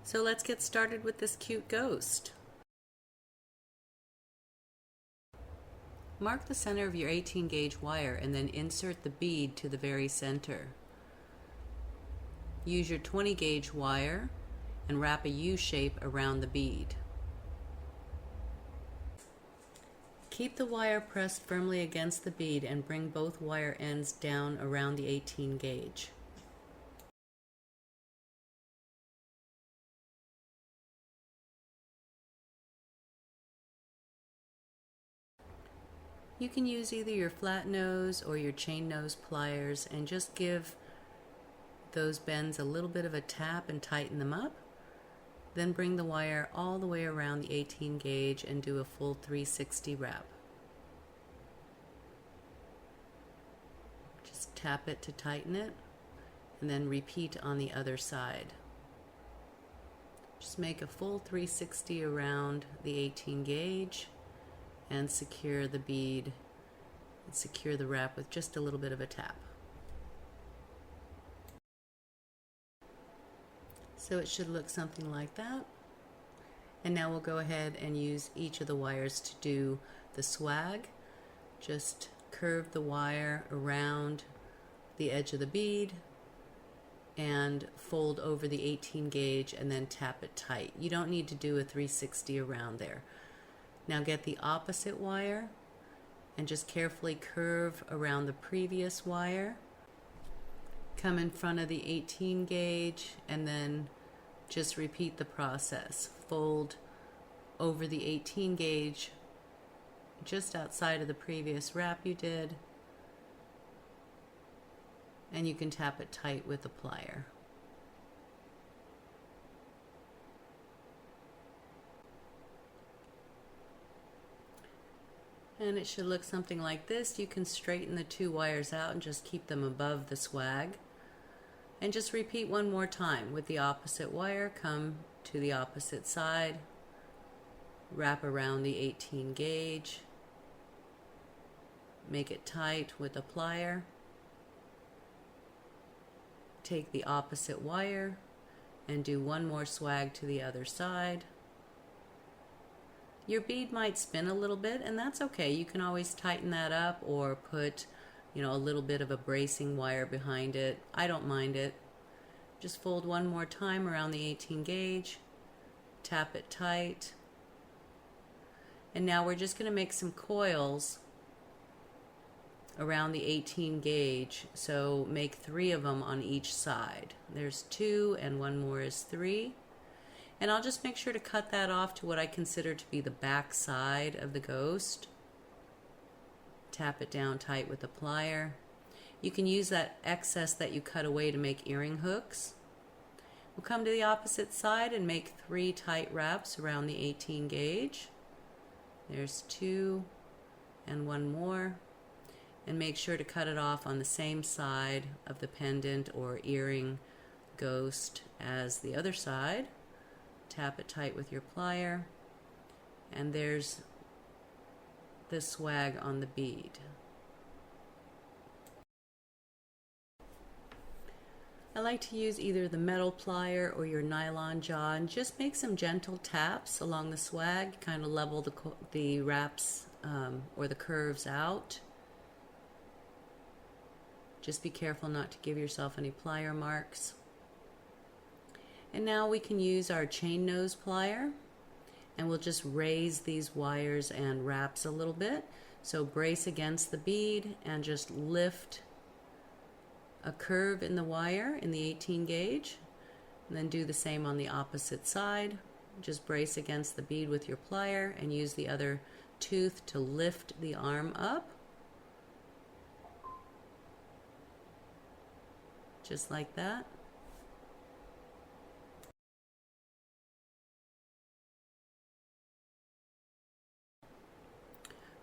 So let's get started with this cute ghost. Mark the center of your 18 gauge wire and then insert the bead to the very center. Use your 20 gauge wire and wrap a U shape around the bead. Keep the wire pressed firmly against the bead and bring both wire ends down around the 18 gauge. You can use either your flat nose or your chain nose pliers and just give those bends a little bit of a tap and tighten them up. Then bring the wire all the way around the 18 gauge and do a full 360 wrap. Just tap it to tighten it and then repeat on the other side. Just make a full 360 around the 18 gauge and secure the bead and secure the wrap with just a little bit of a tap. So it should look something like that. And now we'll go ahead and use each of the wires to do the swag. Just curve the wire around the edge of the bead and fold over the 18 gauge and then tap it tight. You don't need to do a 360 around there. Now get the opposite wire and just carefully curve around the previous wire. Come in front of the 18 gauge and then just repeat the process. Fold over the 18 gauge just outside of the previous wrap you did, and you can tap it tight with a plier. And it should look something like this. You can straighten the two wires out and just keep them above the swag. And just repeat one more time with the opposite wire. Come to the opposite side, wrap around the 18 gauge, make it tight with a plier. Take the opposite wire and do one more swag to the other side. Your bead might spin a little bit, and that's okay. You can always tighten that up or put, a little bit of a bracing wire behind it. I don't mind it. Just fold one more time around the 18 gauge, tap it tight, and now we're just going to make some coils around the 18 gauge. So make 3 of them on each side. There's 2 and one more is 3. And I'll just make sure to cut that off to what I consider to be the back side of the ghost. Tap it down tight with a plier. You can use that excess that you cut away to make earring hooks. We'll come to the opposite side and make 3 tight wraps around the 18 gauge. There's 2 and one more. And make sure to cut it off on the same side of the pendant or earring ghost as the other side. Tap it tight with your plier, and there's the swag on the bead. I like to use either the metal plier or your nylon jaw and just make some gentle taps along the swag, kind of level the wraps or the curves out. Just be careful not to give yourself any plier marks. And now we can use our chain nose plier, and we'll just raise these wires and wraps a little bit. So brace against the bead and just lift a curve in the wire in the 18 gauge, and then do the same on the opposite side. Just brace against the bead with your plier and use the other tooth to lift the arm up. Just like that.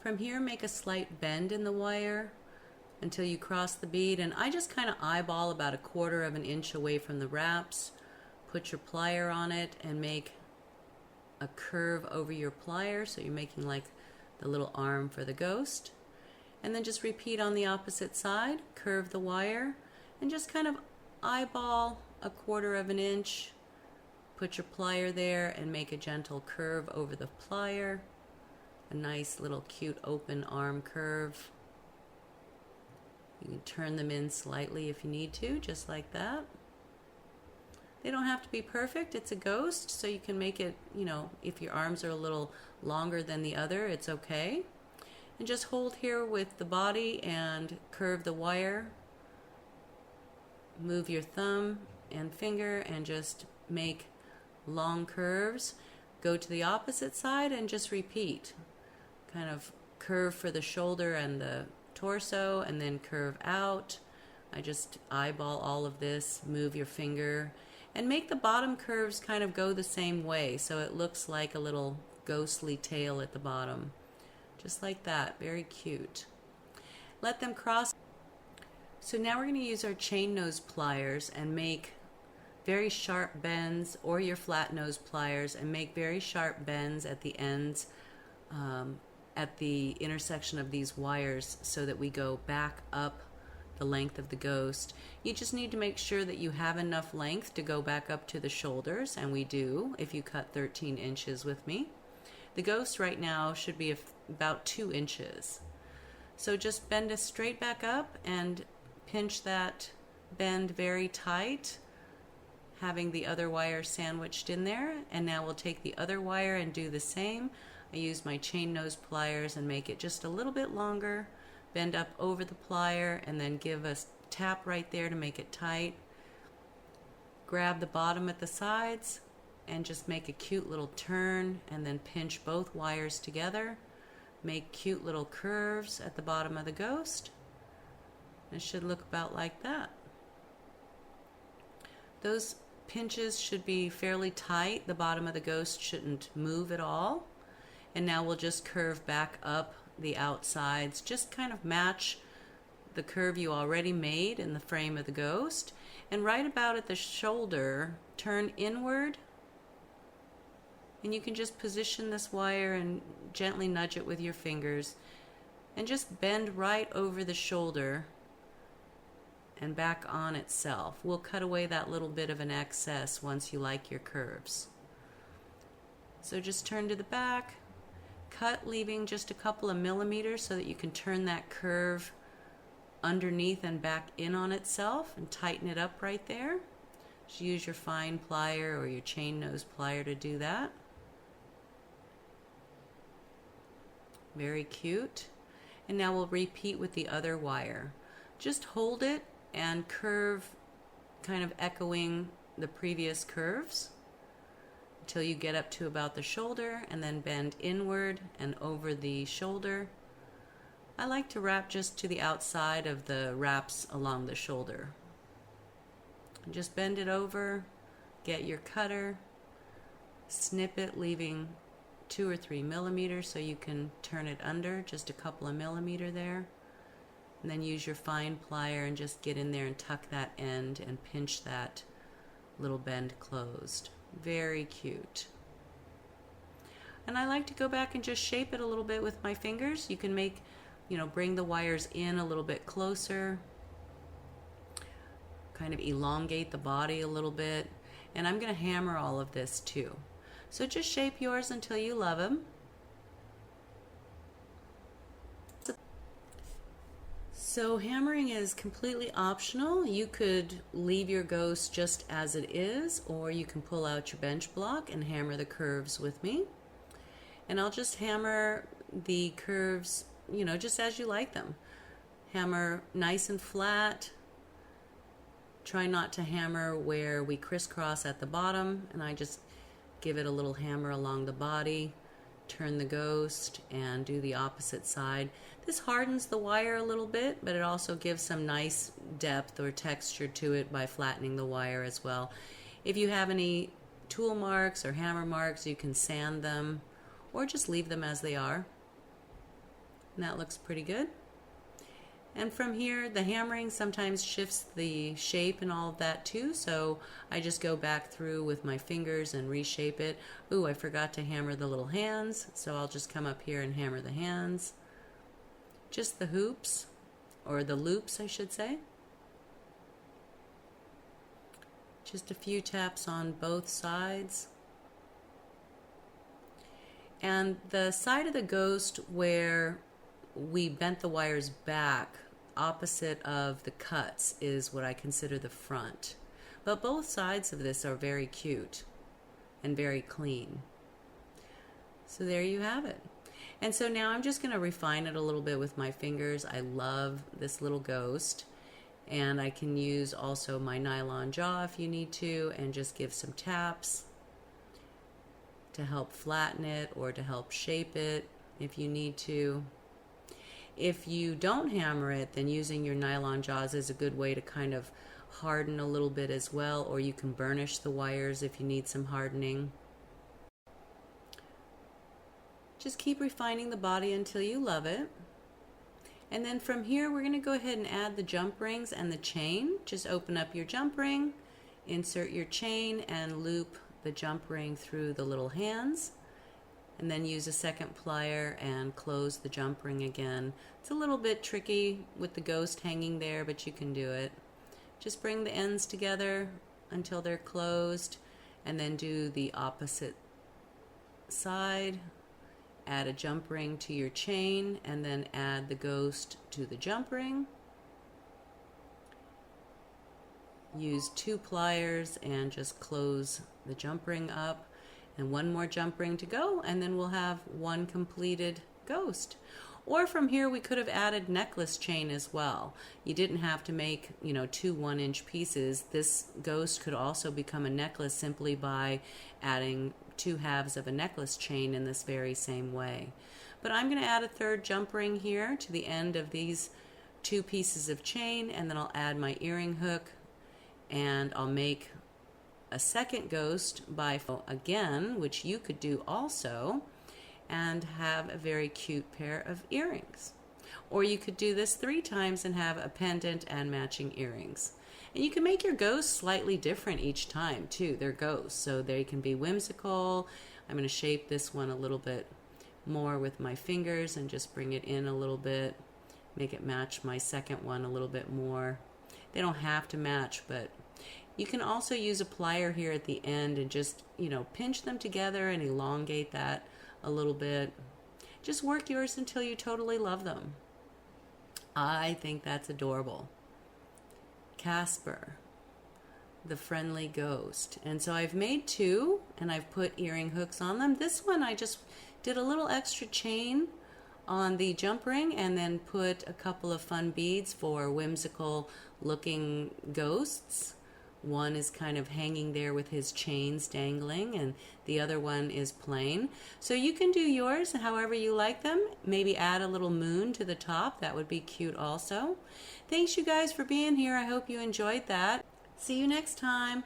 From here, make a slight bend in the wire until you cross the bead, and I just kind of eyeball about 1/4 of an inch away from the wraps. Put your plier on it and make a curve over your plier, so you're making like the little arm for the ghost. And then just repeat on the opposite side, curve the wire, and just kind of eyeball 1/4 of an inch Put your plier there and make a gentle curve over the plier. A nice little cute open arm curve. You can turn them in slightly if you need to, just like that. They don't have to be perfect. It's a ghost, so you can make it, you know, if your arms are a little longer than the other, it's okay. And just hold here with the body and curve the wire. Move your thumb and finger and just make long curves. Go to the opposite side and just repeat. Kind of curve for the shoulder and the torso and then curve out. I just eyeball all of this, move your finger, and make the bottom curves kind of go the same way so it looks like a little ghostly tail at the bottom. Just like that, very cute. Let them cross. So now we're going to use our chain nose pliers and make very sharp bends, or your flat nose pliers, and make very sharp bends at the ends, at the intersection of these wires, so that we go back up the length of the ghost. You just need to make sure that you have enough length to go back up to the shoulders, and we do if you cut 13 inches with me. The ghost right now should be about 2 inches. So just bend us straight back up and pinch that bend very tight, having the other wire sandwiched in there. And now we'll take the other wire and do the same. I use my chain nose pliers and make it just a little bit longer. Bend up over the plier and then give a tap right there to make it tight. Grab the bottom at the sides and just make a cute little turn and then pinch both wires together. Make cute little curves at the bottom of the ghost. It should look about like that. Those pinches should be fairly tight. The bottom of the ghost shouldn't move at all. And now we'll just curve back up the outsides. Just kind of match the curve you already made in the frame of the ghost. And right about at the shoulder, turn inward. And you can just position this wire and gently nudge it with your fingers. And just bend right over the shoulder and back on itself. We'll cut away that little bit of an excess once you like your curves. So just turn to the back, cut leaving just a couple of millimeters so that you can turn that curve underneath and back in on itself and tighten it up right there. Just use your fine plier or your chain nose plier to do that. Very cute. And now we'll repeat with the other wire. Just hold it and curve, kind of echoing the previous curves until you get up to about the shoulder, and then bend inward and over the shoulder. I like to wrap just to the outside of the wraps along the shoulder. And just bend it over, get your cutter, snip it, leaving 2 or 3 millimeters so you can turn it under, just a couple of millimeters there. And then use your fine plier and just get in there and tuck that end and pinch that little bend closed. Very cute. And I like to go back and just shape it a little bit with my fingers. You can make, bring the wires in a little bit closer, kind of elongate the body a little bit. And I'm going to hammer all of this too. So just shape yours until you love them. So hammering is completely optional. You could leave your ghost just as it is, or you can pull out your bench block and hammer the curves with me. And I'll just hammer the curves, just as you like them. Hammer nice and flat. Try not to hammer where we crisscross at the bottom, and I just give it a little hammer along the body. Turn the ghost and do the opposite side. This hardens the wire a little bit, but it also gives some nice depth or texture to it by flattening the wire as well. If you have any tool marks or hammer marks, you can sand them or just leave them as they are. And that looks pretty good. And from here, the hammering sometimes shifts the shape and all of that too, so I just go back through with my fingers and reshape it. Ooh, I forgot to hammer the little hands, so I'll just come up here and hammer the hands. Just the hoops, or the loops I should say. Just a few taps on both sides. And the side of the ghost where we bent the wires back, opposite of the cuts, is what I consider the front. But both sides of this are very cute and very clean. So there you have it. And so now I'm just going to refine it a little bit with my fingers. I love this little ghost. And I can use also my nylon jaw if you need to, and just give some taps to help flatten it or to help shape it if you need to. If you don't hammer it, then using your nylon jaws is a good way to kind of harden a little bit as well, or you can burnish the wires if you need some hardening. Just keep refining the body until you love it. And then from here, we're going to go ahead and add the jump rings and the chain. Just open up your jump ring, insert your chain, and loop the jump ring through the little hands. And then use a second plier and close the jump ring again. It's a little bit tricky with the ghost hanging there, but you can do it. Just bring the ends together until they're closed, and then do the opposite side. Add a jump ring to your chain, and then add the ghost to the jump ring. Use 2 pliers and just close the jump ring up, and 1 more jump ring to go, and then we'll have 1 completed ghost. Or from here we could have added necklace chain as well. You didn't have to make, 2 1-inch pieces. This ghost could also become a necklace simply by adding 2 halves of a necklace chain in this very same way. But I'm going to add a 3rd jump ring here to the end of these 2 pieces of chain, and then I'll add my earring hook, and I'll make a 2nd ghost by again, which you could do also, and have a very cute pair of earrings. Or you could do this 3 times and have a pendant and matching earrings. And you can make your ghosts slightly different each time too. They're ghosts, so they can be whimsical. I'm going to shape this one a little bit more with my fingers and just bring it in a little bit, make it match my 2nd one a little bit more. They don't have to match, but you can also use a plier here at the end and just, pinch them together and elongate that a little bit. Just work yours until you totally love them. I think that's adorable. Casper, the friendly ghost. And so I've made 2, and I've put earring hooks on them. This one I just did a little extra chain on the jump ring and then put a couple of fun beads for whimsical looking ghosts. One is kind of hanging there with his chains dangling, and the other one is plain. So you can do yours however you like them. Maybe add a little moon to the top. That would be cute also. Thanks you guys for being here. I hope you enjoyed that. See you next time.